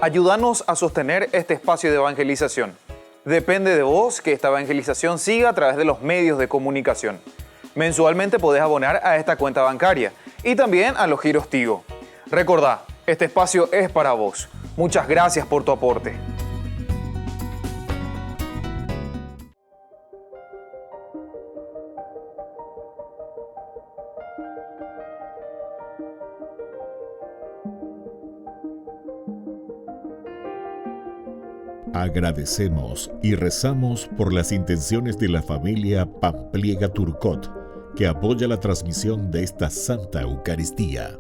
Ayúdanos a sostener este espacio de evangelización. Depende de vos que esta evangelización siga a través de los medios de comunicación. Mensualmente podés abonar a esta cuenta bancaria y también a los giros Tigo. Recordá, este espacio es para vos. Muchas gracias por tu aporte. Agradecemos y rezamos por las intenciones de la familia Pampliega Turcot, que apoya la transmisión de esta Santa Eucaristía.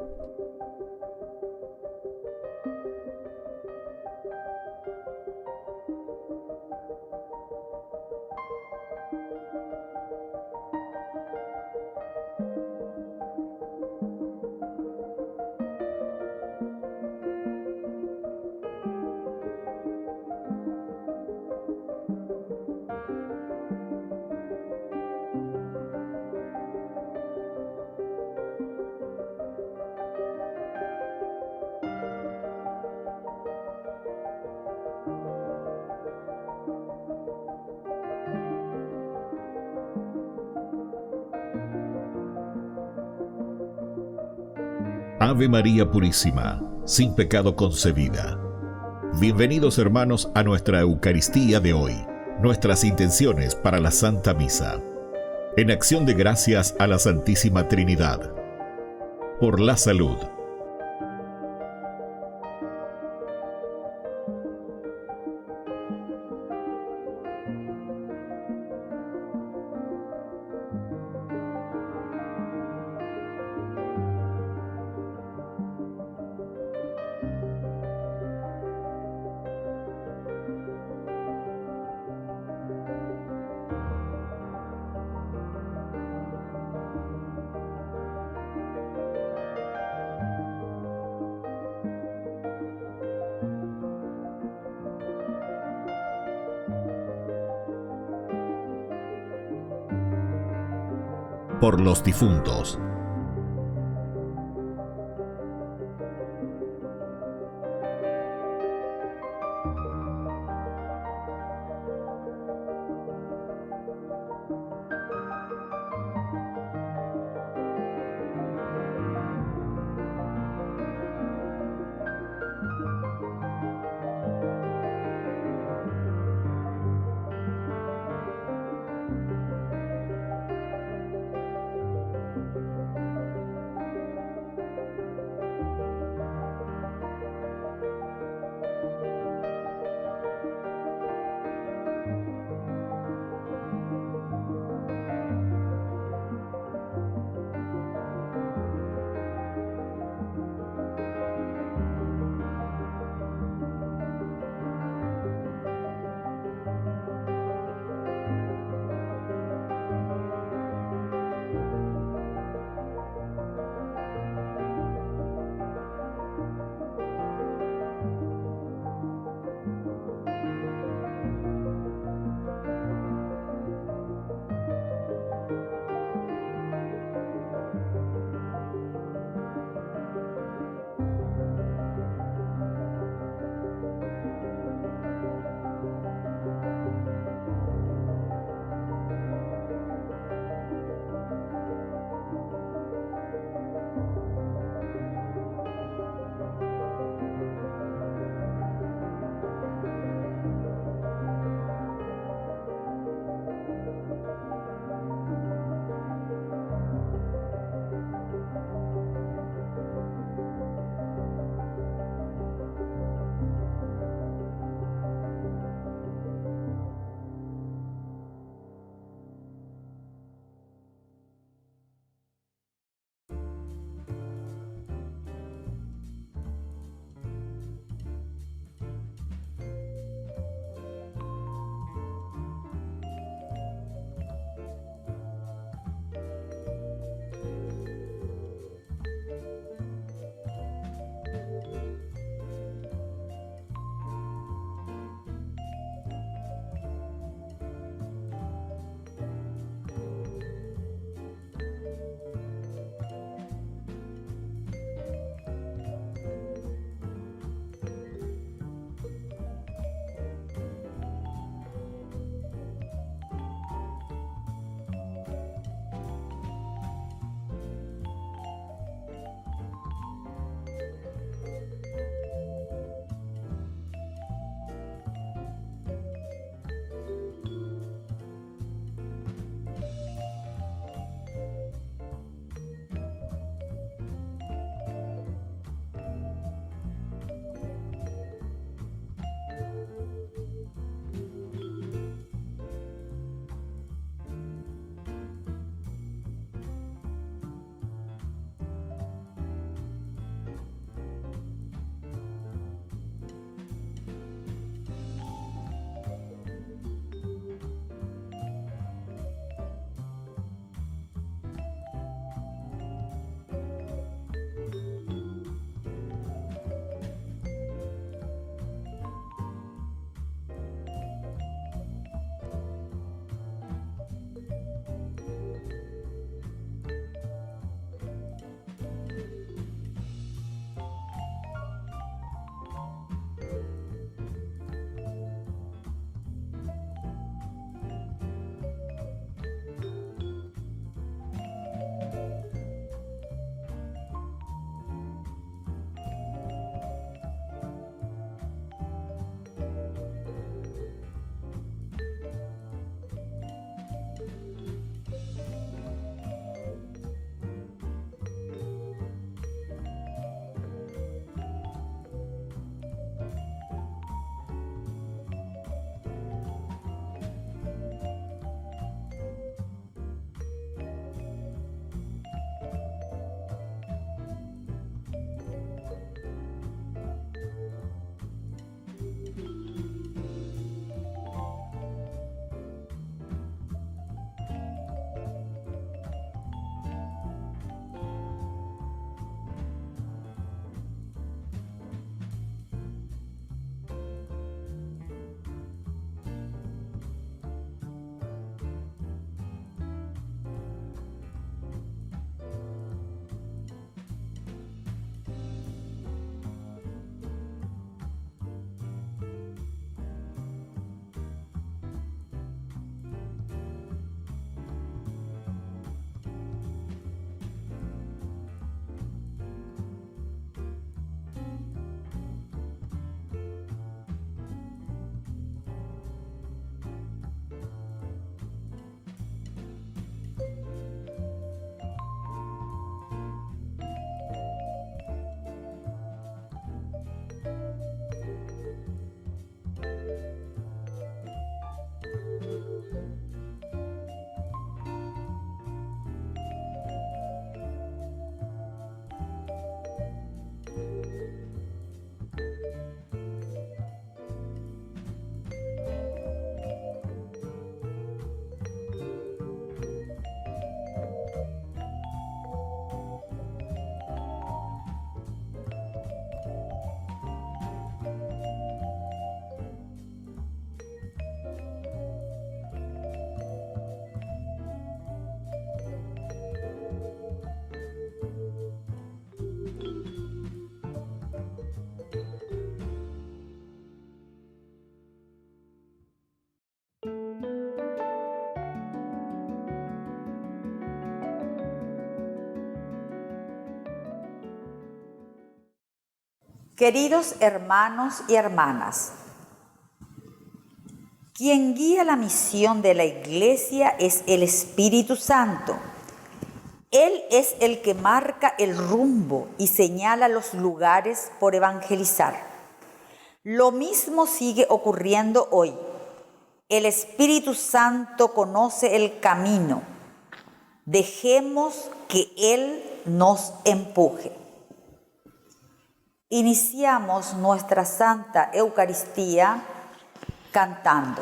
Ave María Purísima, sin pecado concebida. Bienvenidos hermanos a nuestra Eucaristía de hoy, nuestras intenciones para la Santa Misa. En acción de gracias a la Santísima Trinidad. Por la salud. Por los difuntos. Queridos hermanos y hermanas, quien guía la misión de la Iglesia es el Espíritu Santo. Él es el que marca el rumbo y señala los lugares por evangelizar. Lo mismo sigue ocurriendo hoy. El Espíritu Santo conoce el camino. Dejemos que Él nos empuje. Iniciamos nuestra Santa Eucaristía cantando.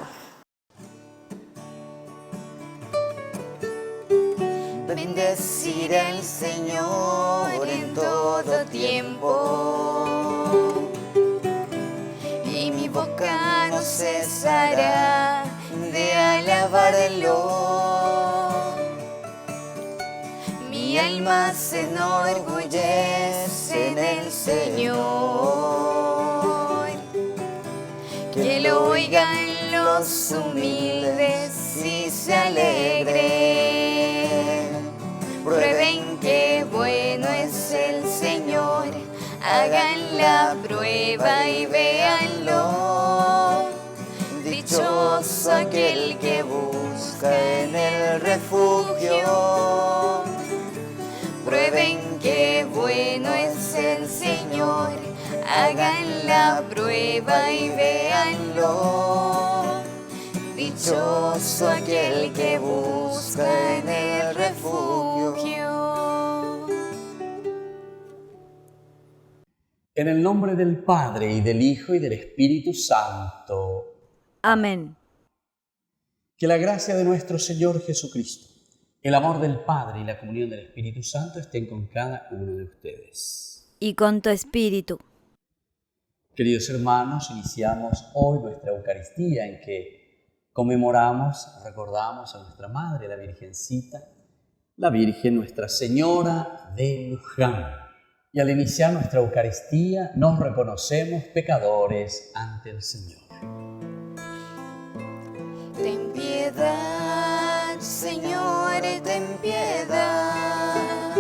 Bendeciré al Señor en todo tiempo, y mi boca no cesará de alabarlo. Mi alma se enorgullece en el Señor. Que lo oigan los humildes y se alegren. Prueben que bueno es el Señor. Hagan la prueba y véanlo. Dichoso aquel que busca en el refugio. Prueben que bueno es el Señor. Hagan la prueba y véanlo. Dichoso aquel que busca en el refugio. En el nombre del Padre, y del Hijo, y del Espíritu Santo. Amén. Que la gracia de nuestro Señor Jesucristo, el amor del Padre y la comunión del Espíritu Santo estén con cada uno de ustedes. Y con tu espíritu. Queridos hermanos, iniciamos hoy nuestra Eucaristía en que conmemoramos, recordamos a nuestra Madre, la Virgencita, la Virgen Nuestra Señora de Luján. Y al iniciar nuestra Eucaristía nos reconocemos pecadores ante el Señor. Ten piedad, Señor, ten piedad.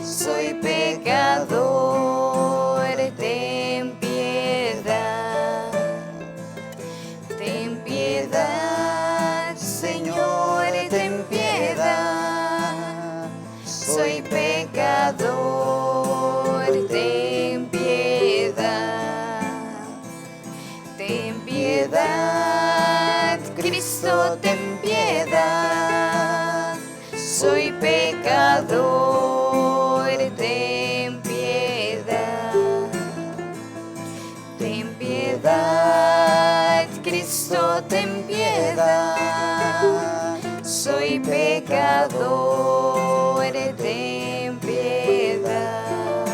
Soy pecador, ten piedad. Ten piedad, Señor, ten piedad. Soy pecador, ten piedad. Ten piedad, Cristo, ten piedad. Soy pecador, ten piedad. Ten piedad, Cristo, ten piedad. Soy pecador, ten piedad.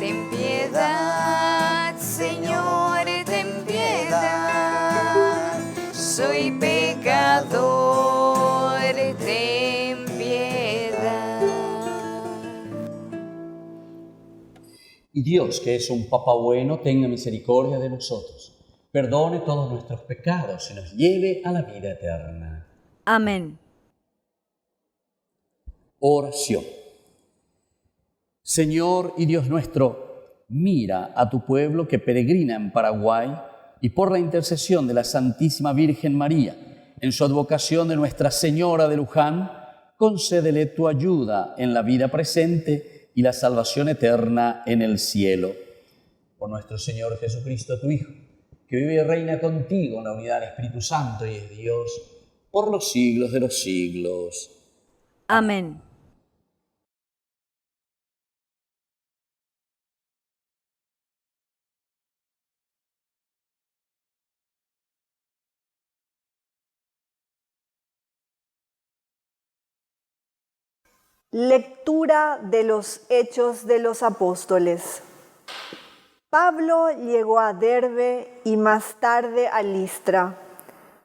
Ten piedad, Señor, ten piedad. Soy pecador, ten piedad. Y Dios, que es un Papa bueno, tenga misericordia de nosotros, perdone todos nuestros pecados y nos lleve a la vida eterna. Amén. Oración. Señor y Dios nuestro, mira a tu pueblo que peregrina en Paraguay y por la intercesión de la Santísima Virgen María, en su advocación de Nuestra Señora de Luján, concédele tu ayuda en la vida presente y la salvación eterna en el cielo. Por nuestro Señor Jesucristo, tu Hijo, que vive y reina contigo en la unidad del Espíritu Santo y es Dios por los siglos de los siglos. Amén. Lectura de los Hechos de los Apóstoles. Pablo llegó a Derbe y más tarde a Listra,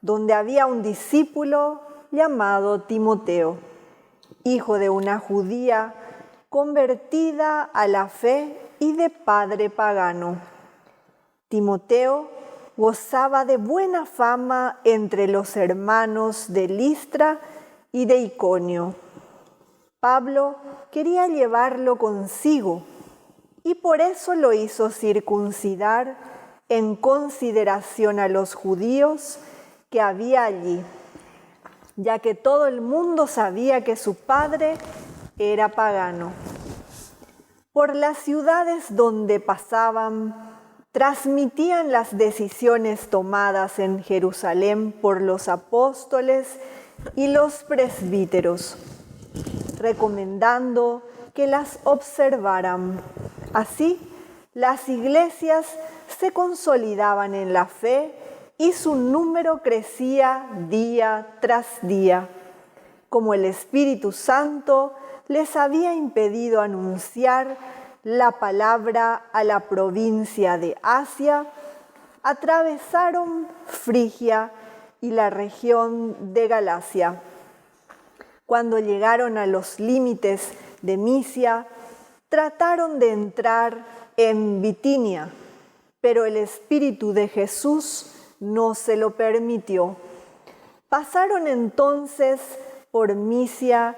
donde había un discípulo llamado Timoteo, hijo de una judía convertida a la fe y de padre pagano. Timoteo gozaba de buena fama entre los hermanos de Listra y de Iconio. Pablo quería llevarlo consigo, y por eso lo hizo circuncidar en consideración a los judíos que había allí, ya que todo el mundo sabía que su padre era pagano. Por las ciudades donde pasaban, transmitían las decisiones tomadas en Jerusalén por los apóstoles y los presbíteros, recomendando que las observaran. Así, las iglesias se consolidaban en la fe y su número crecía día tras día, como el Espíritu Santo les había impedido anunciar la palabra a la provincia de Asia. Atravesaron Frigia y la región de Galacia. Cuando llegaron a los límites de Misia, trataron de entrar en Bitinia, pero el Espíritu de Jesús no se lo permitió. Pasaron entonces por Misia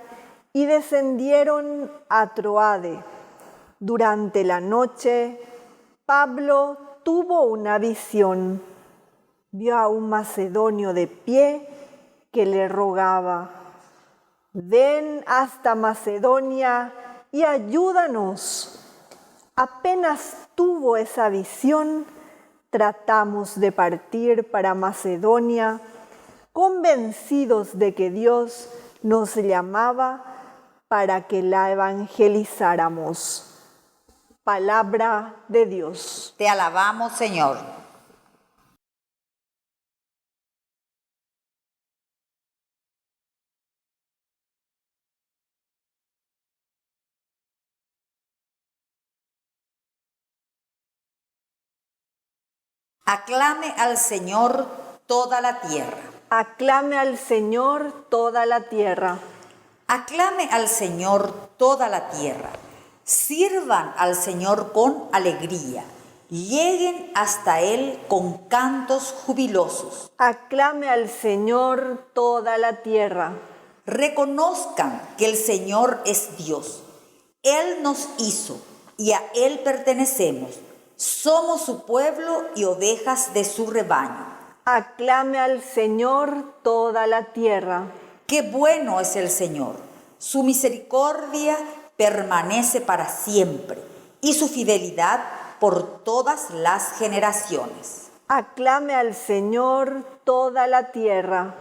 y descendieron a Troade. Durante la noche, Pablo tuvo una visión. Vio a un macedonio de pie que le rogaba: «Ven hasta Macedonia y ayúdanos». Apenas tuvo esa visión, tratamos de partir para Macedonia, convencidos de que Dios nos llamaba para que la evangelizáramos. Palabra de Dios. Te alabamos, Señor. Aclame al Señor toda la tierra. Aclame al Señor toda la tierra. Aclame al Señor toda la tierra. Sirvan al Señor con alegría. Lleguen hasta Él con cantos jubilosos. Aclame al Señor toda la tierra. Reconozcan que el Señor es Dios. Él nos hizo y a Él pertenecemos. Somos su pueblo y ovejas de su rebaño. Aclame al Señor toda la tierra. Qué bueno es el Señor. Su misericordia permanece para siempre y su fidelidad por todas las generaciones. Aclame al Señor toda la tierra.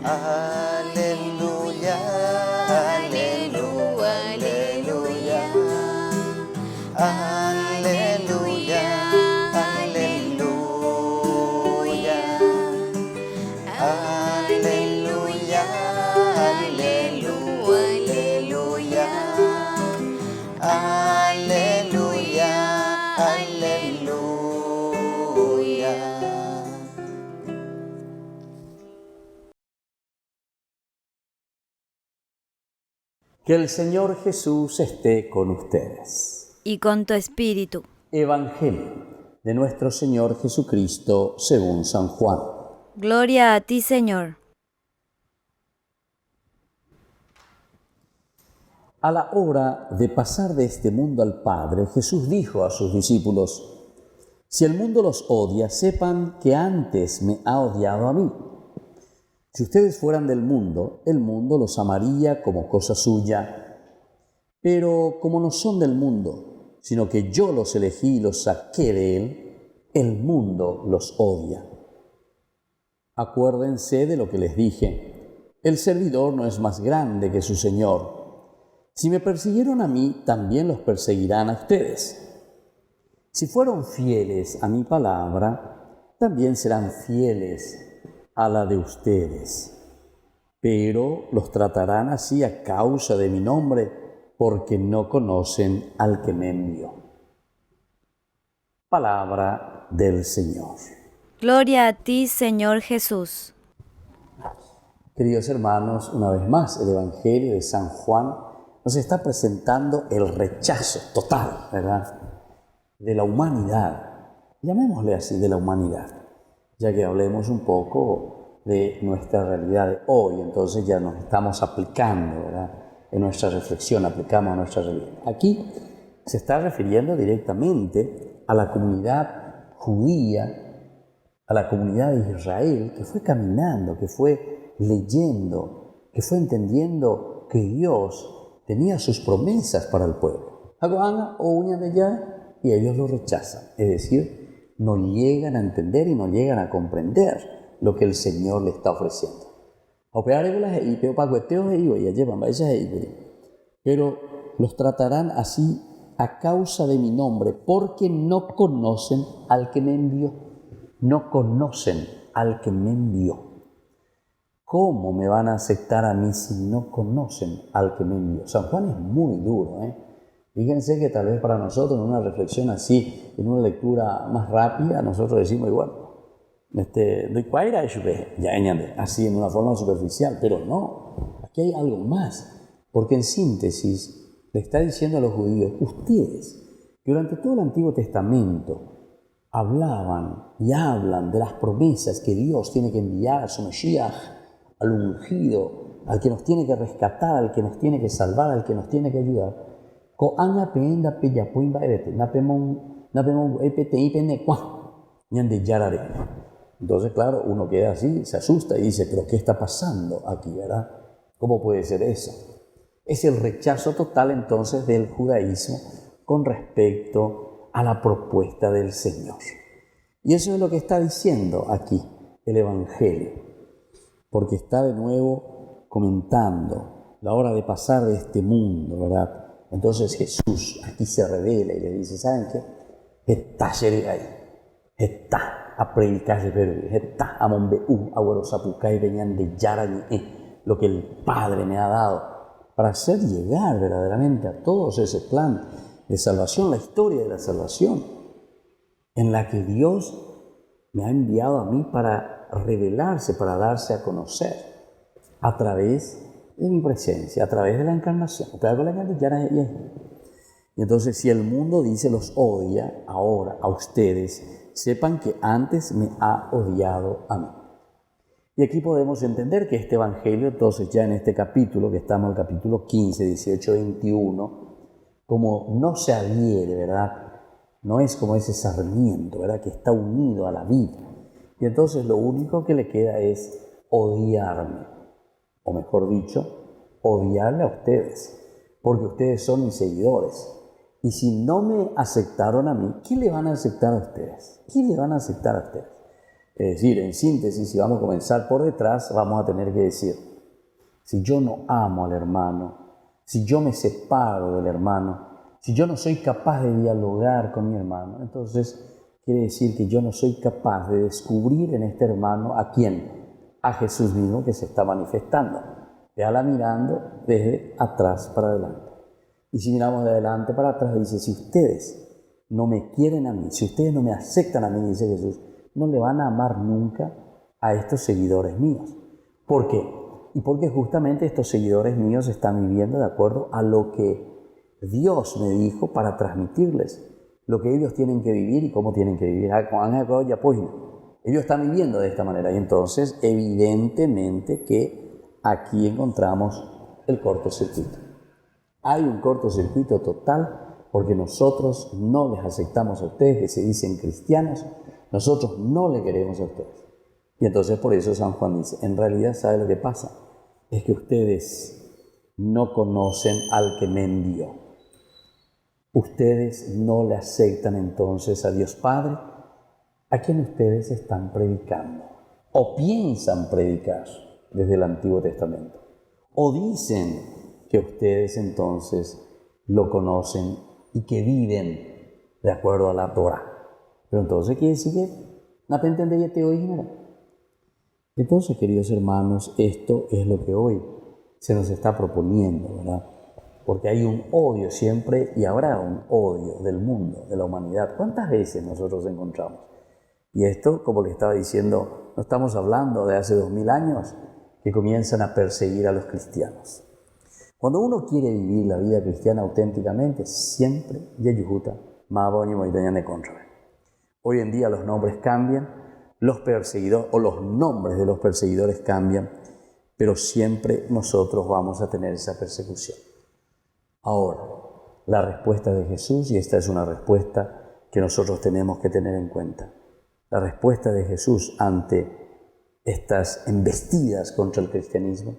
Aleluya, aleluya, aleluya. Aleluya, aleluya. Aleluya, aleluya, aleluya. Aleluya, aleluya. Que el Señor Jesús esté con ustedes. Y con tu espíritu. Evangelio de nuestro Señor Jesucristo según San Juan. Gloria a ti, Señor. A la hora de pasar de este mundo al Padre, Jesús dijo a sus discípulos: si el mundo los odia, sepan que antes me ha odiado a mí. Si ustedes fueran del mundo, el mundo los amaría como cosa suya. Pero como no son del mundo, sino que yo los elegí y los saqué de él, el mundo los odia. Acuérdense de lo que les dije: el servidor no es más grande que su Señor. Si me persiguieron a mí, también los perseguirán a ustedes. Si fueron fieles a mi palabra, también serán fieles a la de ustedes. Pero los tratarán así a causa de mi nombre, porque no conocen al que me envió. Palabra del Señor. Gloria a ti, Señor Jesús. Queridos hermanos, una vez más el Evangelio de San Juan nos está presentando el rechazo total, ¿verdad?, de la humanidad, llamémosle así, de la humanidad, ya que hablemos un poco de nuestra realidad de hoy. Entonces ya nos estamos aplicando, ¿verdad? En nuestra reflexión, aplicamos a nuestra realidad. Aquí se está refiriendo directamente a la comunidad judía, a la comunidad de Israel, que fue caminando, que fue leyendo, que fue entendiendo que Dios tenía sus promesas para el pueblo. Y ellos lo rechazan, es decir, no llegan a entender y no llegan a comprender lo que el Señor le está ofreciendo. Pero los tratarán así a causa de mi nombre, porque no conocen al que me envió. No conocen al que me envió. ¿Cómo me van a aceptar a mí si no conocen al que me envió? San Juan es muy duro, Fíjense que tal vez para nosotros, en una reflexión así, en una lectura más rápida, nosotros decimos igual, así en una forma superficial, pero no, aquí hay algo más, porque en síntesis le está diciendo a los judíos, ustedes, que durante todo el Antiguo Testamento hablaban y hablan de las promesas que Dios tiene que enviar a su Mesías, al ungido, al que nos tiene que rescatar, al que nos tiene que salvar, al que nos tiene que ayudar. Entonces, claro, uno queda así, se asusta y dice, pero ¿qué está pasando aquí, verdad? ¿Cómo puede ser eso? Es el rechazo total entonces del judaísmo con respecto a la propuesta del Señor. Y eso es lo que está diciendo aquí el Evangelio, porque está de nuevo comentando la hora de pasar de este mundo, ¿verdad? Entonces Jesús aquí se revela y le dice, ¿saben qué? Está ahí, está a predicar de verde, está a monbeu, agüero sapucay, venían de yarani, lo que el Padre me ha dado, para hacer llegar verdaderamente a todos ese plan de salvación, la historia de la salvación, en la que Dios me ha enviado a mí para revelarse, para darse a conocer, a través de mi presencia, a través de la encarnación. Y entonces, si el mundo dice los odia ahora a ustedes, sepan que antes me ha odiado a mí. Y aquí podemos entender que este Evangelio, entonces ya en este capítulo, que estamos en el capítulo 15, 18, 21, como no se adhiere, ¿verdad? No es como ese sarmiento, ¿verdad? Que está unido a la vida. Y entonces lo único que le queda es odiarme. O mejor dicho, odiarle a ustedes, porque ustedes son mis seguidores. Y si no me aceptaron a mí, ¿qué le van a aceptar a ustedes? ¿Qué le van a aceptar a ustedes? Es decir, en síntesis, si vamos a comenzar por detrás, vamos a tener que decir, si yo no amo al hermano, si yo me separo del hermano, si yo no soy capaz de dialogar con mi hermano, entonces quiere decir que yo no soy capaz de descubrir en este hermano a quién, a Jesús mismo que se está manifestando. Véala mirando desde atrás para adelante. Y si miramos de adelante para atrás, dice, si ustedes no me quieren a mí, si ustedes no me aceptan a mí, dice Jesús, no le van a amar nunca a estos seguidores míos. ¿Por qué? Y porque justamente estos seguidores míos están viviendo de acuerdo a lo que Dios me dijo para transmitirles, lo que ellos tienen que vivir y cómo tienen que vivir. Ellos están viviendo de esta manera y entonces evidentemente que aquí encontramos el cortocircuito. Hay un cortocircuito total porque nosotros no les aceptamos a ustedes que se dicen cristianos, nosotros no le queremos a ustedes. Y entonces por eso San Juan dice, en realidad ¿sabe lo que pasa? Es que ustedes no conocen al que me envió. Ustedes no le aceptan entonces a Dios Padre, a quien ustedes están predicando, o piensan predicar desde el Antiguo Testamento, o dicen que ustedes entonces lo conocen y que viven de acuerdo a la Torah. Pero entonces quiere decir que no entender este original. Entonces, queridos hermanos, esto es lo que hoy se nos está proponiendo, ¿verdad? Porque hay un odio siempre y habrá un odio del mundo, de la humanidad. ¿Cuántas veces nosotros encontramos? Y esto, como le estaba diciendo, no estamos hablando de hace 2000 años que comienzan a perseguir a los cristianos. Cuando uno quiere vivir la vida cristiana auténticamente, siempre Hoy en día los nombres cambian, los perseguidores o los nombres de los perseguidores cambian, pero siempre nosotros vamos a tener esa persecución. Ahora, la respuesta de Jesús, y esta es una respuesta que nosotros tenemos que tener en cuenta. La respuesta de Jesús ante estas embestidas contra el cristianismo,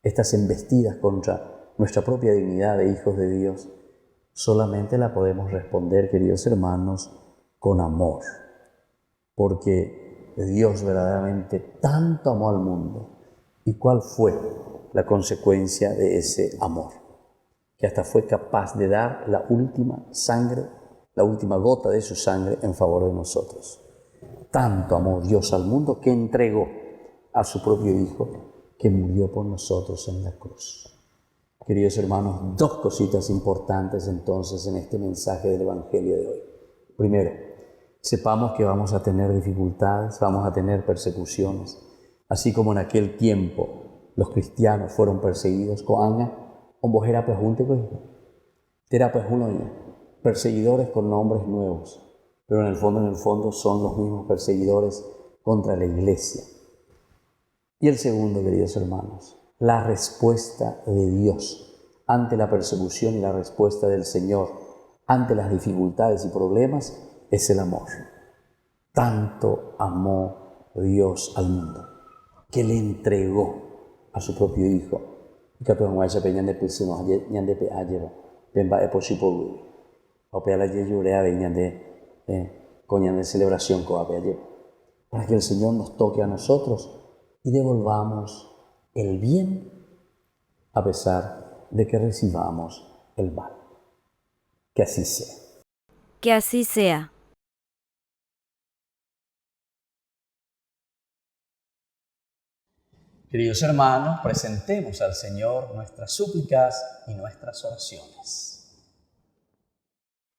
estas embestidas contra nuestra propia dignidad de hijos de Dios, solamente la podemos responder, queridos hermanos, con amor. Porque Dios verdaderamente tanto amó al mundo. ¿Y cuál fue la consecuencia de ese amor? Que hasta fue capaz de dar la última sangre, la última gota de su sangre en favor de nosotros. Tanto amó Dios al mundo que entregó a su propio Hijo que murió por nosotros en la cruz. Queridos hermanos, dos cositas importantes entonces en este mensaje del Evangelio de hoy. Primero, sepamos que vamos a tener dificultades, vamos a tener persecuciones, así como en aquel tiempo los cristianos fueron perseguidos con era perseguidores con nombres nuevos, pero en el fondo son los mismos perseguidores contra la iglesia. Y el segundo, queridos hermanos, la respuesta de Dios ante la persecución y la respuesta del Señor ante las dificultades y problemas es el amor. Tanto amó Dios al mundo que le entregó a su propio Hijo. Y que todos los peñan de piscinos ñan de pealleva, pemba e posipolu, o peala yeyurea veñan de coñan de celebración coapealleva, para que el Señor nos toque a nosotros y devolvamos el bien a pesar de que recibamos el mal. Que así sea. Que así sea. Queridos hermanos, presentemos al Señor nuestras súplicas y nuestras oraciones.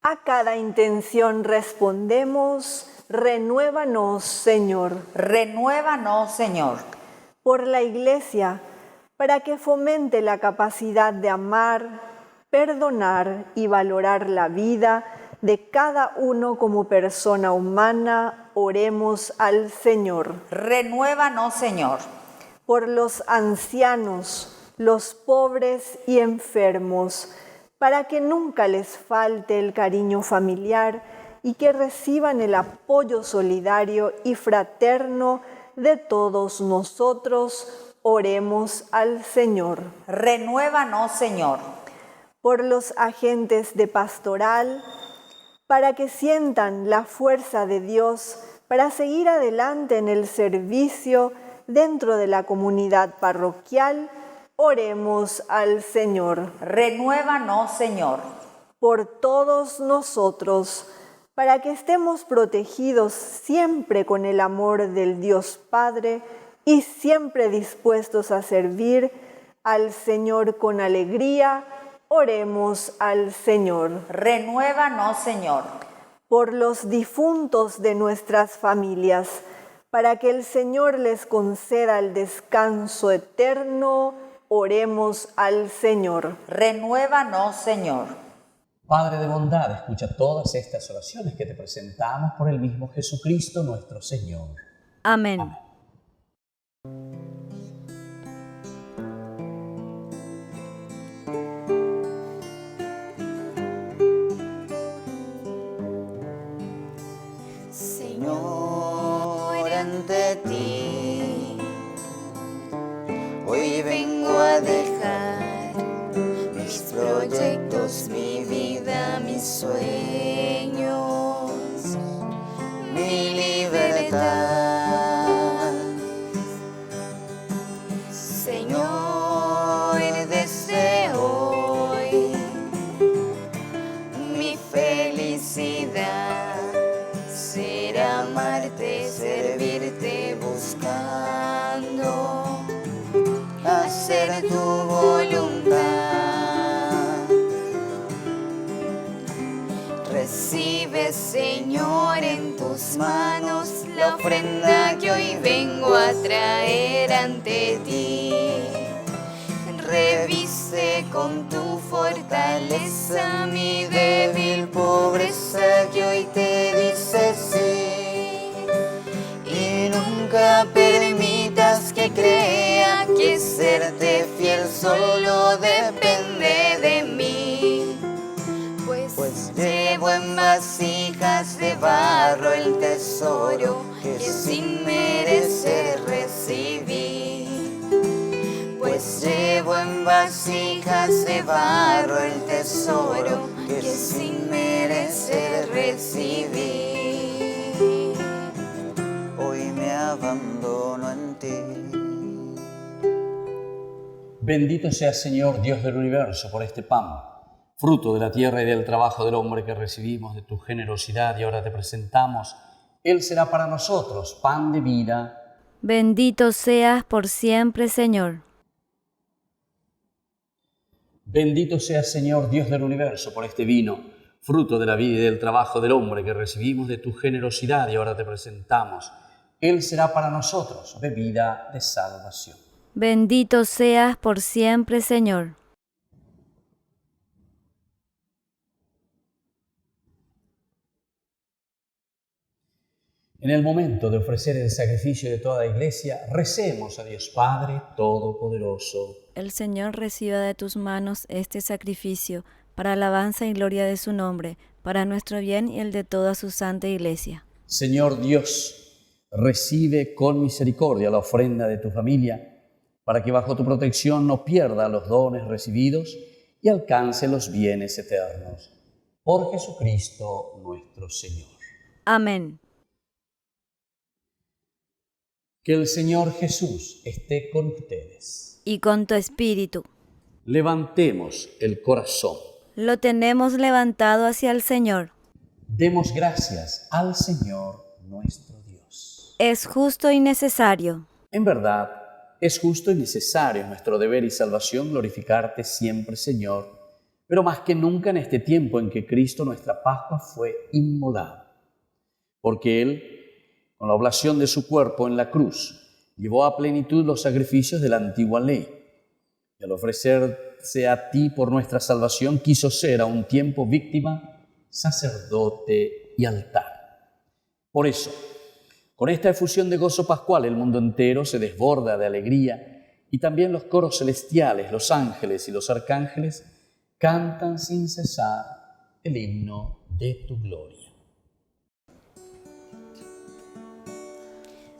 A cada intención respondemos, renuévanos, Señor. Renuévanos, Señor. Por la Iglesia, para que fomente la capacidad de amar, perdonar y valorar la vida de cada uno como persona humana, oremos al Señor. Renuévanos, Señor. Por los ancianos, los pobres y enfermos, para que nunca les falte el cariño familiar y que reciban el apoyo solidario y fraterno de todos nosotros, oremos al Señor. Renuévanos, Señor. Por los agentes de pastoral, para que sientan la fuerza de Dios para seguir adelante en el servicio dentro de la comunidad parroquial, oremos al Señor. Renuévanos, Señor. Por todos nosotros, para que estemos protegidos siempre con el amor del Dios Padre y siempre dispuestos a servir al Señor con alegría, oremos al Señor. Renuévanos, Señor. Por los difuntos de nuestras familias, para que el Señor les conceda el descanso eterno, oremos al Señor. Renuévanos, Señor. Padre de bondad, escucha todas estas oraciones que te presentamos por el mismo Jesucristo nuestro Señor. Amén. Amén. Señor, ante ti hoy vengo a dejar mis proyectos, mi vida, mis sueños, mi libertad. Señor, desde hoy mi felicidad será amarte, servirte, buscando hacer tu voluntad. Recibe, Señor, en tus manos la ofrenda que hoy vengo a traer ante ti. Reviste con tu fortaleza mi débil pobreza que hoy te dice sí. Y nunca permitas que crea que serte fiel solo depende de mí. Pues llevo en vasijas de barro el tesoro que sin merecer recibí. Pues llevo en vasijas de barro el tesoro que sin merecer recibí. Hoy me abandono en ti. Bendito sea, Señor, Dios del universo, por este pan, fruto de la tierra y del trabajo del hombre que recibimos de tu generosidad y ahora te presentamos. Él será para nosotros pan de vida. Bendito seas por siempre, Señor. Bendito sea, Señor, Dios del universo, por este vino, fruto de la vida y del trabajo del hombre que recibimos de tu generosidad y ahora te presentamos. Él será para nosotros bebida de salvación. Bendito seas por siempre, Señor. En el momento de ofrecer el sacrificio de toda la Iglesia, recemos a Dios Padre Todopoderoso. El Señor reciba de tus manos este sacrificio para alabanza y gloria de su nombre, para nuestro bien y el de toda su santa Iglesia. Señor Dios, recibe con misericordia la ofrenda de tu familia, para que bajo tu protección no pierda los dones recibidos y alcance los bienes eternos. Por Jesucristo nuestro Señor. Amén. Que el Señor Jesús esté con ustedes. Y con tu espíritu. Levantemos el corazón. Lo tenemos levantado hacia el Señor. Demos gracias al Señor nuestro Dios. Es justo y necesario. En verdad, es justo y necesario, es nuestro deber y salvación glorificarte siempre, Señor, pero más que nunca en este tiempo en que Cristo, nuestra Pascua, fue inmolado. Porque Él, con la oblación de su cuerpo en la cruz, llevó a plenitud los sacrificios de la antigua ley. Y al ofrecerse a ti por nuestra salvación, quiso ser a un tiempo víctima, sacerdote y altar. Por eso, con esta efusión de gozo pascual, el mundo entero se desborda de alegría y también los coros celestiales, los ángeles y los arcángeles cantan sin cesar el himno de tu gloria.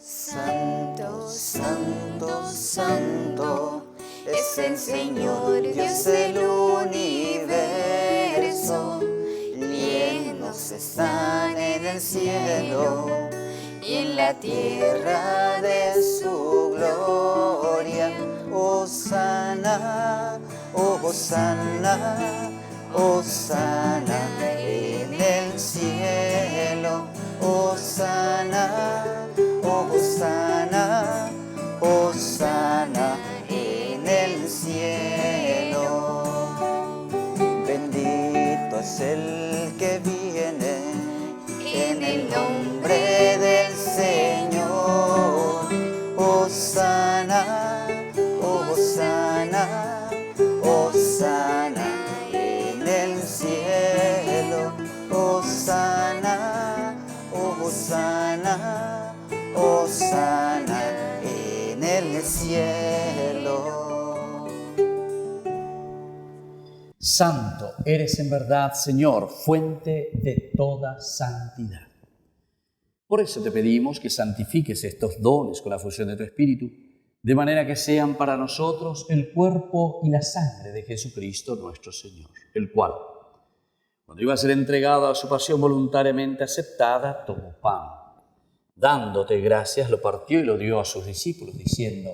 Santo, santo, santo, es el Señor Dios del universo. Llenos están en el cielo y en la tierra de su gloria. Hosana, oh Hosana, Hosana en el cielo. Hosana, oh Hosana, Hosana en el cielo. Bendito es el que viene En el nombre del Señor. Hosana, oh Hosana, Hosana en el cielo. Hosana, oh Hosana, Hosana en el cielo. Santo eres en verdad, Señor, fuente de toda santidad. Por eso te pedimos que santifiques estos dones con la fusión de tu Espíritu, de manera que sean para nosotros el cuerpo y la sangre de Jesucristo nuestro Señor, el cual, cuando iba a ser entregado a su pasión voluntariamente aceptada, tomó pan. Dándote gracias, lo partió y lo dio a sus discípulos, diciendo: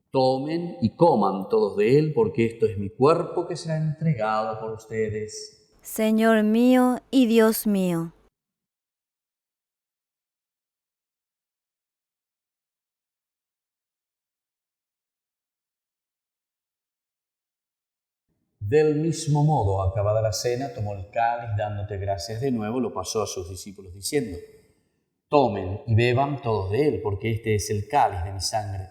tomen y coman todos de él, porque esto es mi cuerpo que será entregado por ustedes. Señor mío y Dios mío. Del mismo modo, acabada la cena, tomó el cáliz, dándote gracias de nuevo, lo pasó a sus discípulos, diciendo: tomen y beban todos de él, porque este es el cáliz de mi sangre.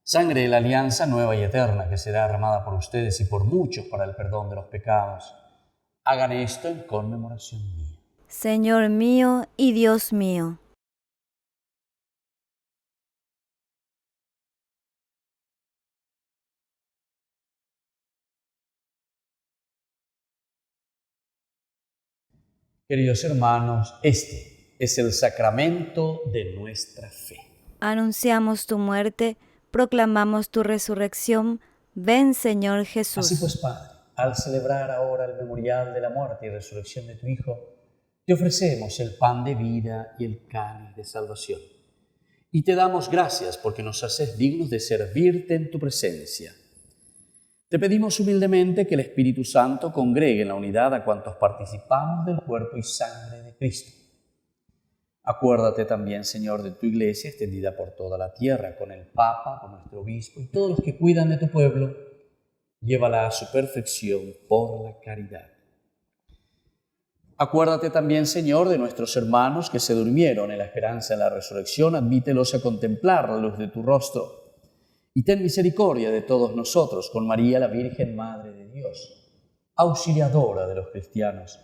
Sangre de la alianza nueva y eterna, que será derramada por ustedes y por muchos para el perdón de los pecados. Hagan esto en conmemoración mía. Señor mío y Dios mío. Queridos hermanos, este es el sacramento de nuestra fe. Anunciamos tu muerte, proclamamos tu resurrección. Ven, Señor Jesús. Así pues, Padre, al celebrar ahora el memorial de la muerte y resurrección de tu Hijo, te ofrecemos el pan de vida y el cáliz de salvación. Y te damos gracias porque nos haces dignos de servirte en tu presencia. Te pedimos humildemente que el Espíritu Santo congregue en la unidad a cuantos participamos del cuerpo y sangre de Cristo. Acuérdate también, Señor, de tu Iglesia extendida por toda la tierra, con el Papa, con nuestro Obispo y todos los que cuidan de tu pueblo. Llévala a su perfección por la caridad. Acuérdate también, Señor, de nuestros hermanos que se durmieron en la esperanza de la resurrección. Admítelos a contemplar la luz de tu rostro. Y ten misericordia de todos nosotros, con María, la Virgen Madre de Dios, auxiliadora de los cristianos,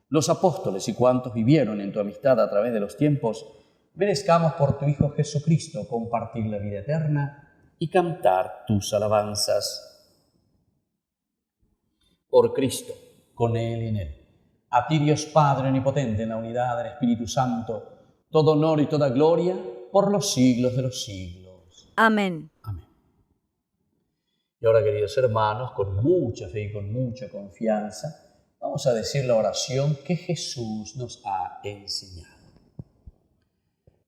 los apóstoles y cuantos vivieron en tu amistad a través de los tiempos, merezcamos por tu Hijo Jesucristo compartir la vida eterna y cantar tus alabanzas. Por Cristo, con Él y en Él. A ti, Dios Padre omnipotente, en la unidad del Espíritu Santo, todo honor y toda gloria por los siglos de los siglos. Amén. Amén. Y ahora, queridos hermanos, con mucha fe y con mucha confianza, vamos a decir la oración que Jesús nos ha enseñado.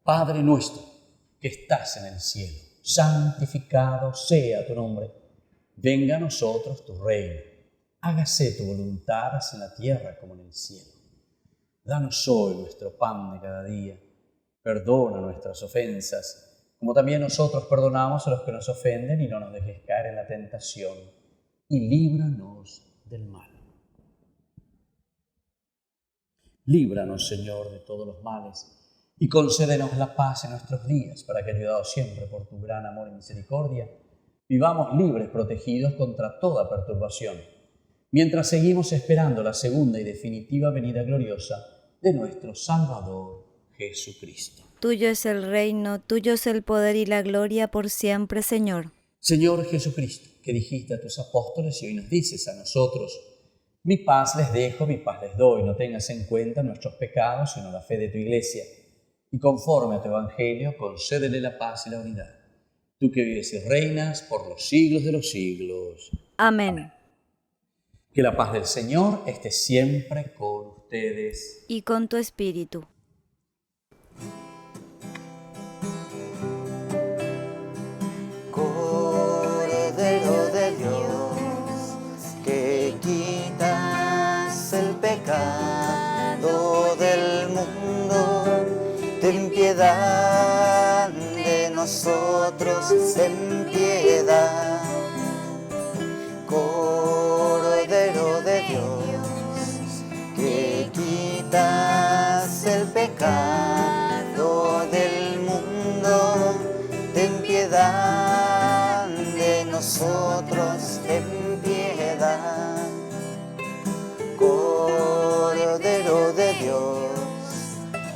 Padre nuestro, que estás en el cielo, santificado sea tu nombre. Venga a nosotros tu reino. Hágase tu voluntad así en la tierra como en el cielo. Danos hoy nuestro pan de cada día. Perdona nuestras ofensas, como también nosotros perdonamos a los que nos ofenden, y no nos dejes caer en la tentación, y líbranos del mal. Líbranos, Señor, de todos los males, y concédenos la paz en nuestros días, para que, ayudados siempre por tu gran amor y misericordia, vivamos libres, protegidos contra toda perturbación, mientras seguimos esperando la segunda y definitiva venida gloriosa de nuestro Salvador Jesucristo. Tuyo es el reino, tuyo es el poder y la gloria por siempre, Señor. Señor Jesucristo, que dijiste a tus apóstoles y hoy nos dices a nosotros: mi paz les dejo, mi paz les doy. No tengas en cuenta nuestros pecados, sino la fe de tu Iglesia. Y conforme a tu Evangelio, concédele la paz y la unidad. Tú que vives y reinas por los siglos de los siglos. Amén. Que la paz del Señor esté siempre con ustedes. Y con tu espíritu. Cordero de Dios, que quitas el pecado del mundo, ten piedad de nosotros, ten piedad. Cordero de Dios, que quitas el pecado del mundo, ten piedad de nosotros, ten piedad. Cordero de Dios,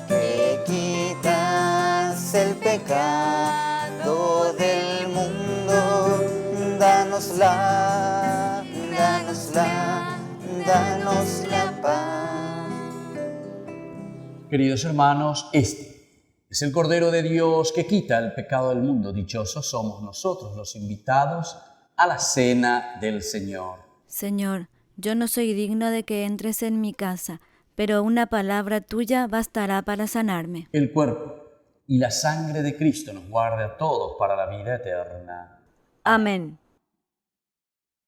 que quitas el pecado del mundo, danos la paz. Queridos hermanos, este es el Cordero de Dios que quita el pecado del mundo. Dichosos somos nosotros los invitados a la cena del Señor. Señor, yo no soy digno de que entres en mi casa, pero una palabra tuya bastará para sanarme. El cuerpo y la sangre de Cristo nos guarde a todos para la vida eterna. Amén.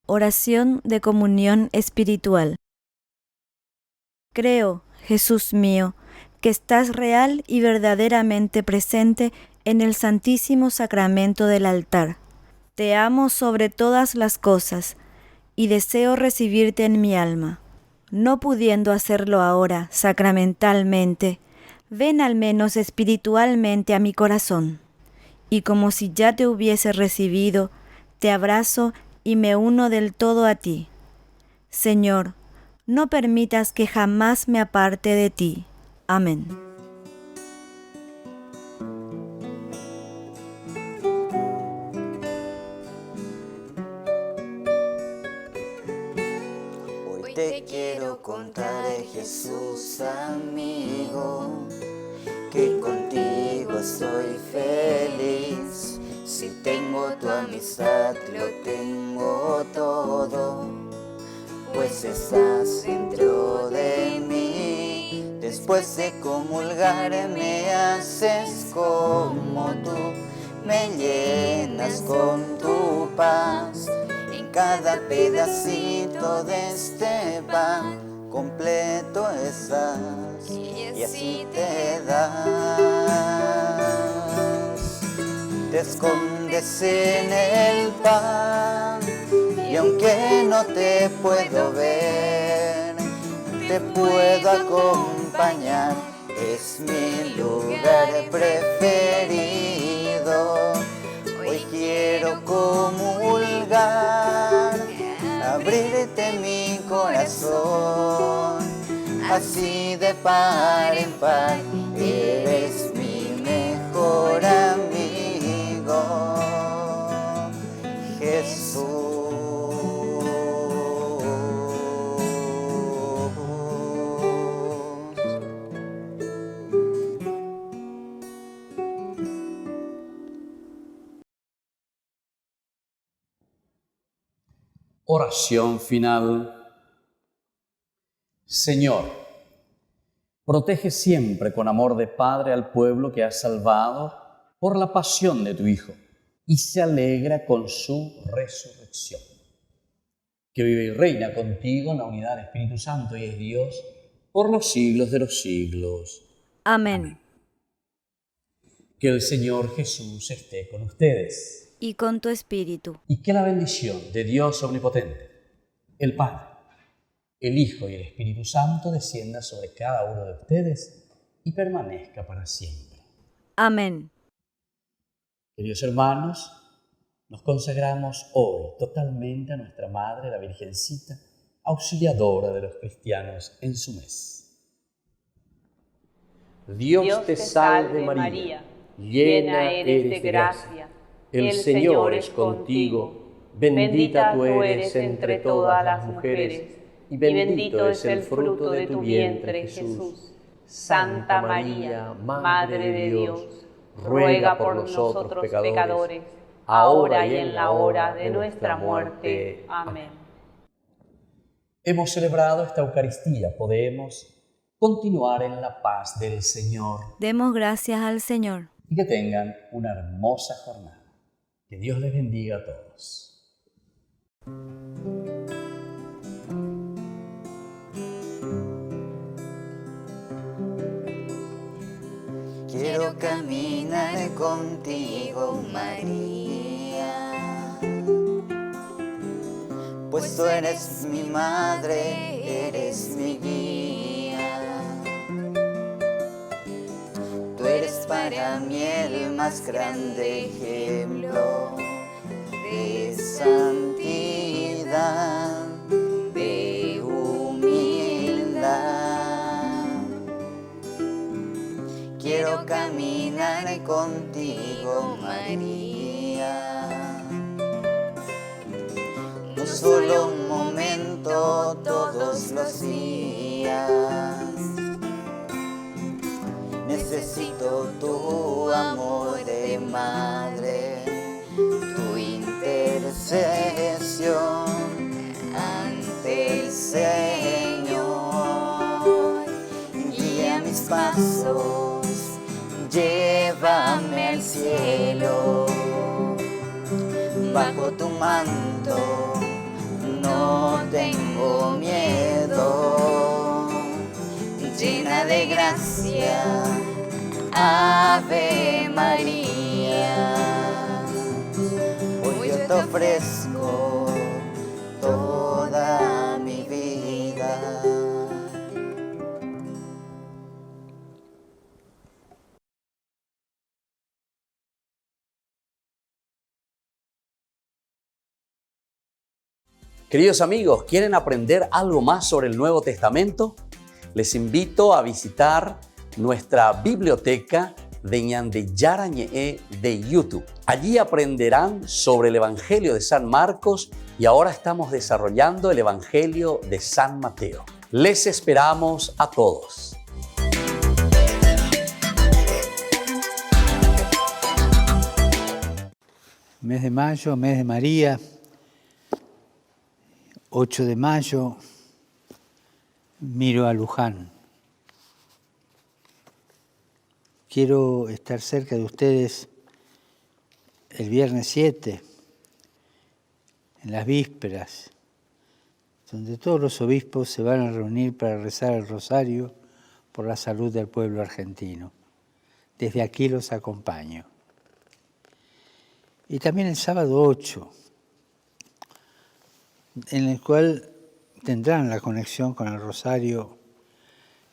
Oración de comunión espiritual. Creo, Jesús mío, que estás real y verdaderamente presente en el Santísimo Sacramento del altar. Te amo sobre todas las cosas y deseo recibirte en mi alma. No pudiendo hacerlo ahora sacramentalmente, ven al menos espiritualmente a mi corazón. Y como si ya te hubiese recibido, te abrazo y me uno del todo a ti. Señor, no permitas que jamás me aparte de ti. Amén. Hoy Hoy te quiero contar, Jesús amigo, que contigo soy feliz. Si tengo tu amistad, lo tengo todo, pues estás dentro de mí. Después de comulgar me haces como tú, me llenas con tu paz. En cada pedacito de este pan completo estás y así te das. Te escondes en el pan y aunque no te puedo ver, te puedo acompañar. Es mi lugar preferido. Hoy quiero comulgar, abrirte mi corazón, así de par en par. Eres mi mejor amigo, Jesús. Oración final. Señor, protege siempre con amor de Padre al pueblo que has salvado por la pasión de tu Hijo y se alegra con su resurrección. Que vive y reina contigo en la unidad del Espíritu Santo y es Dios por los siglos de los siglos. Amén. Que el Señor Jesús esté con ustedes. Y con tu espíritu. Y que la bendición de Dios Omnipotente, el Padre, el Hijo y el Espíritu Santo descienda sobre cada uno de ustedes y permanezca para siempre. Amén. Queridos hermanos, nos consagramos hoy totalmente a nuestra Madre, la Virgencita, auxiliadora de los cristianos en su mes. Dios te salve María, llena eres de gracia. El Señor es contigo, bendita tú eres entre todas las mujeres, y bendito es el fruto de tu vientre, Jesús. Santa María, Madre de Dios, ruega por nosotros pecadores, ahora y en la hora de nuestra muerte. Amén. Hemos celebrado esta Eucaristía, podemos continuar en la paz del Señor. Demos gracias al Señor. Y que tengan una hermosa jornada. Que Dios les bendiga a todos. Quiero caminar contigo, María, pues tú eres mi madre, eres mi guía. Tú eres para mí el más grande ejemplo de santidad, de humildad. Quiero caminar contigo, María, no solo un momento, todos los días. Necesito tu amor de madre, tu intercesión ante el Señor. Guía mis pasos, llévame al cielo. Bajo tu manto no tengo miedo. Llena de gracia, Ave María. Hoy yo te ofrezco toda mi vida. Queridos amigos, ¿quieren aprender algo más sobre el Nuevo Testamento? Les invito a visitar nuestra biblioteca de Ñande Yarañe de YouTube. Allí aprenderán sobre el Evangelio de San Marcos y ahora estamos desarrollando el Evangelio de San Mateo. Les esperamos a todos. Mes de mayo, mes de María, 8 de mayo, miro a Luján. Quiero estar cerca de ustedes el viernes 7, en las vísperas, donde todos los obispos se van a reunir para rezar el rosario por la salud del pueblo argentino. Desde aquí los acompaño. Y también el sábado 8, en el cual tendrán la conexión con el rosario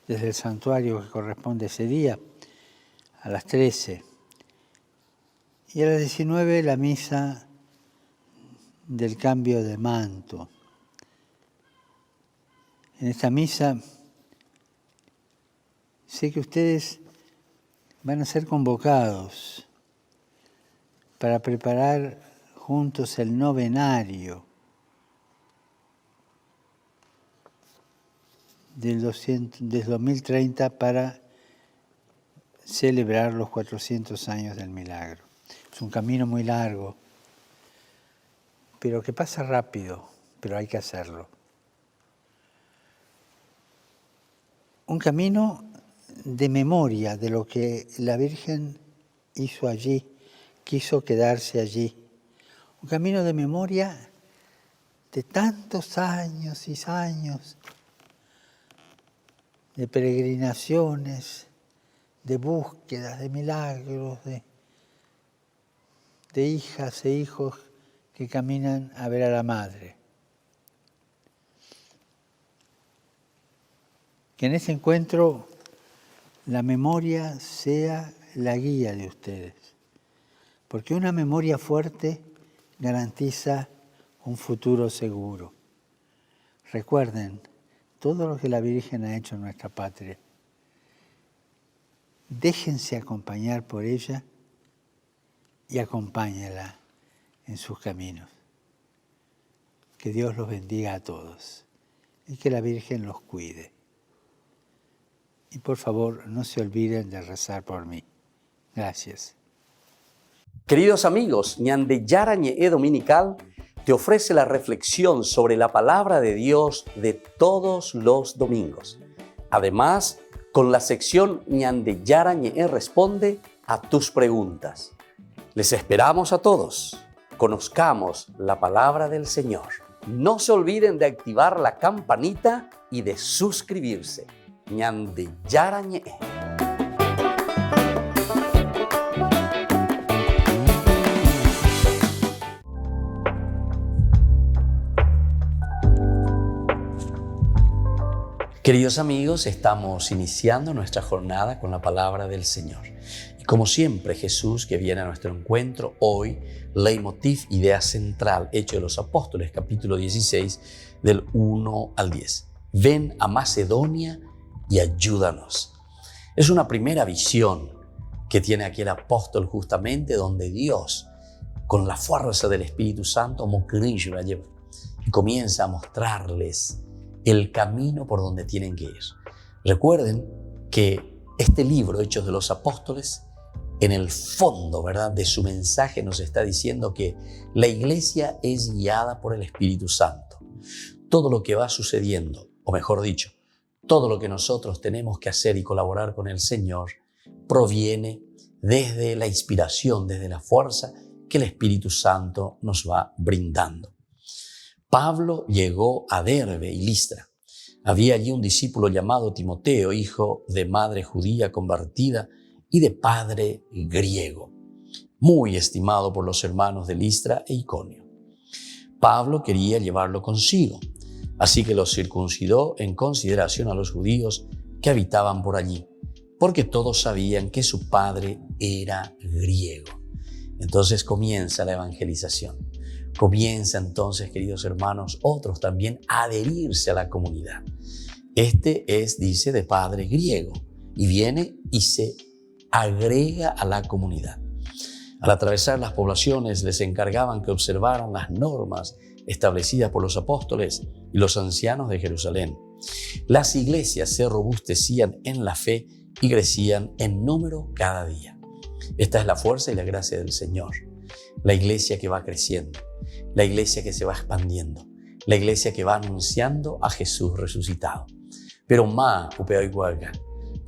desde el santuario que corresponde ese día, a las 13. Y a las 19 la misa del cambio de manto. En esta misa sé que ustedes van a ser convocados para preparar juntos el novenario del 2030 para celebrar los 400 años del milagro. Es un camino muy largo, pero que pasa rápido, pero hay que hacerlo. Un camino de memoria de lo que la Virgen hizo allí, quiso quedarse allí. Un camino de memoria de tantos años y años, de peregrinaciones, de búsquedas, de milagros, de hijas e hijos que caminan a ver a la Madre. Que en ese encuentro la memoria sea la guía de ustedes, porque una memoria fuerte garantiza un futuro seguro. Recuerden todo lo que la Virgen ha hecho en nuestra patria. Déjense acompañar por ella y acompáñela en sus caminos. Que Dios los bendiga a todos y que la Virgen los cuide. Y por favor, no se olviden de rezar por mí. Gracias. Queridos amigos, Ñande Yarañe Dominical te ofrece la reflexión sobre la palabra de Dios de todos los domingos. Además, con la sección Ñande Yarañe responde a tus preguntas. Les esperamos a todos. Conozcamos la palabra del Señor. No se olviden de activar la campanita y de suscribirse. Ñande Yarañe. Queridos amigos, estamos iniciando nuestra jornada con la palabra del Señor. Y como siempre, Jesús, que viene a nuestro encuentro hoy, leitmotiv, idea central, Hechos de los Apóstoles, capítulo 16, del 1 al 10. Ven a Macedonia y ayúdanos. Es una primera visión que tiene aquí el apóstol justamente, donde Dios, con la fuerza del Espíritu Santo, y comienza a mostrarles el camino por donde tienen que ir. Recuerden que este libro, Hechos de los Apóstoles, en el fondo, ¿verdad?, de su mensaje nos está diciendo que la iglesia es guiada por el Espíritu Santo. Todo lo que va sucediendo, o mejor dicho, todo lo que nosotros tenemos que hacer y colaborar con el Señor, proviene desde la inspiración, desde la fuerza que el Espíritu Santo nos va brindando. Pablo llegó a Derbe y Listra. Había allí un discípulo llamado Timoteo, hijo de madre judía convertida y de padre griego, muy estimado por los hermanos de Listra e Iconio. Pablo quería llevarlo consigo, así que lo circuncidó en consideración a los judíos que habitaban por allí, porque todos sabían que su padre era griego. Entonces comienza la evangelización. Comienza entonces, queridos hermanos, otros también a adherirse a la comunidad. Este es, dice, de padre griego, y viene y se agrega a la comunidad. Al atravesar las poblaciones les encargaban que observaran las normas establecida por los apóstoles y los ancianos de Jerusalén. Las iglesias se robustecían en la fe y crecían en número cada día. Esta es la fuerza y la gracia del Señor. La iglesia que va creciendo, la iglesia que se va expandiendo, la iglesia que va anunciando a Jesús resucitado. Pero más upeo igualga,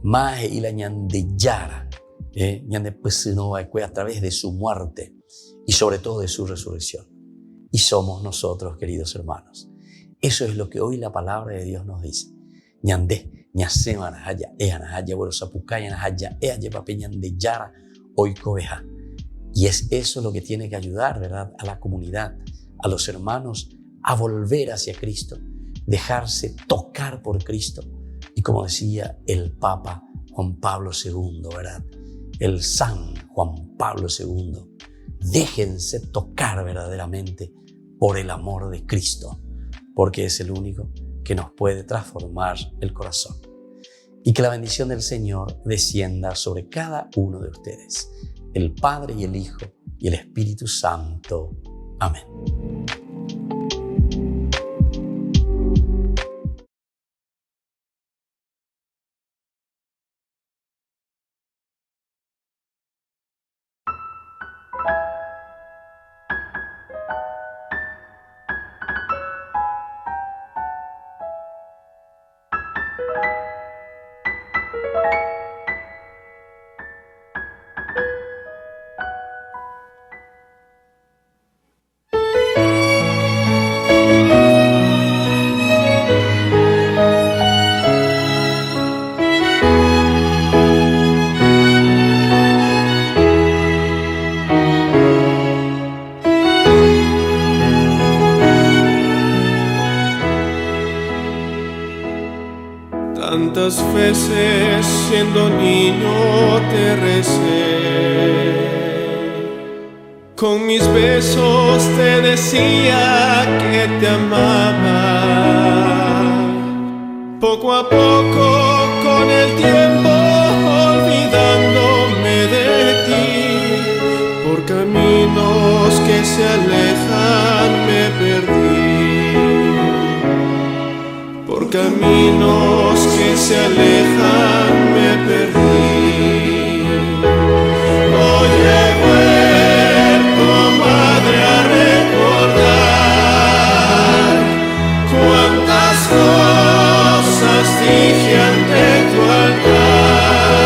más y la ñande yara, ñande pesino a través de su muerte y sobre todo de su resurrección. Y somos nosotros, queridos hermanos. Eso es lo que hoy la palabra de Dios nos dice. Ñande, ñasema haya, haya, bueno, sapucaya haya, pape ñande yara, hoy cobeja. Y es eso lo que tiene que ayudar, ¿verdad?, a la comunidad, a los hermanos, a volver hacia Cristo, dejarse tocar por Cristo. Y como decía el Papa Juan Pablo II, ¿verdad?, el San Juan Pablo II, déjense tocar verdaderamente por el amor de Cristo, porque es el único que nos puede transformar el corazón. Y que la bendición del Señor descienda sobre cada uno de ustedes, el Padre y el Hijo y el Espíritu Santo. Amén. Tantas veces siendo niño te recé, con mis besos te decía que te amaba. Poco a poco con el tiempo olvidándome de ti, por caminos que se alejan me perdí. Por caminos que se alejan me perdí. Hoy he vuelto, madre, a recordar cuántas cosas dije ante tu altar,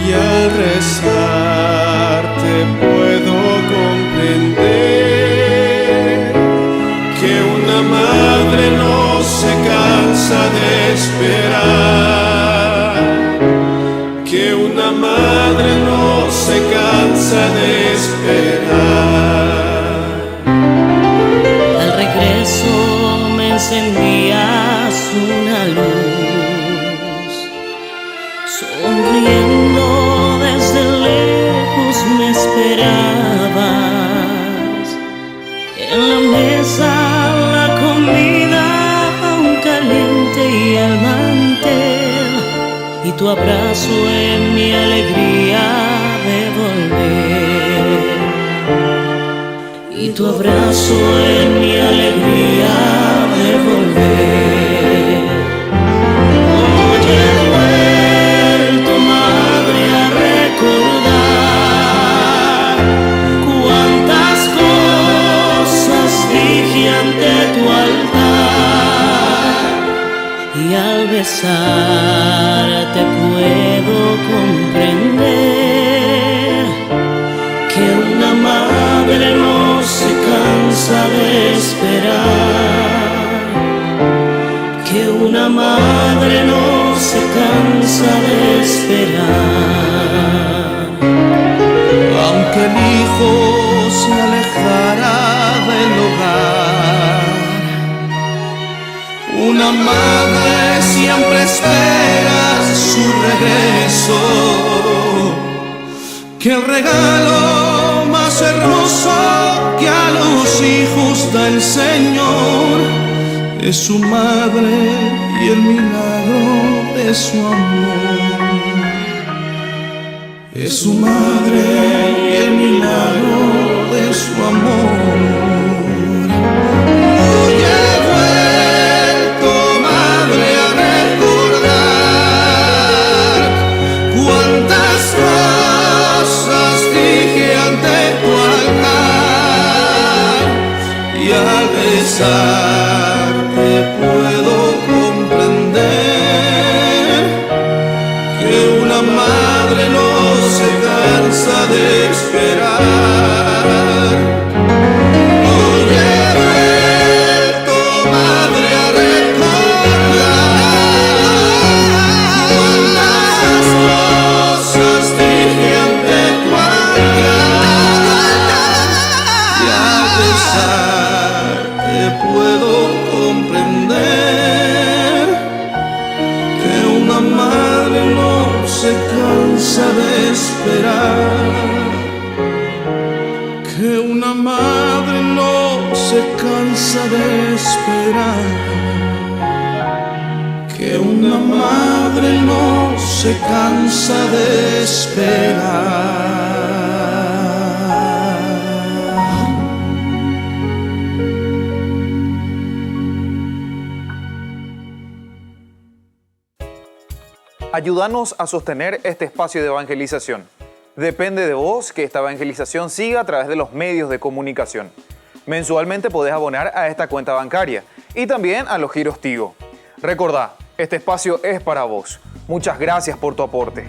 y al rezar te puedo comprender que una madre no se cansa de esperar, que una madre no se cansa de esperar. Al regreso me encendías una luz, sonriendo desde lejos me esperabas. En la mesa la comida caliente y al mantel, y tu abrazo en mi alegría de volver, y tu abrazo en mi alegría de volver. Hoy he vuelto, madre, a recordar cuántas cosas dije ante tu altar, y al besarte puedo comprender que una madre no se cansa de esperar, que una madre no se cansa de esperar. Aunque el hijo se alejara del hogar, una madre siempre espera su regreso, que el regalo más hermoso que a los hijos da el Señor es su madre y el milagro de su amor. Es su madre y el milagro de su amor. pesar te puedo comprender que una madre no se cansa de esperar. Hoy he vuelto, madre, a recordar cuántas cosas dije ante tu altar. Y a pesar te puedo comprender que una madre no se cansa de esperar, que una madre no se cansa de esperar, que una madre no se cansa de esperar. Ayúdanos a sostener este espacio de evangelización. Depende de vos que esta evangelización siga a través de los medios de comunicación. Mensualmente podés abonar a esta cuenta bancaria y también a los giros Tigo. Recordá, este espacio es para vos. Muchas gracias por tu aporte.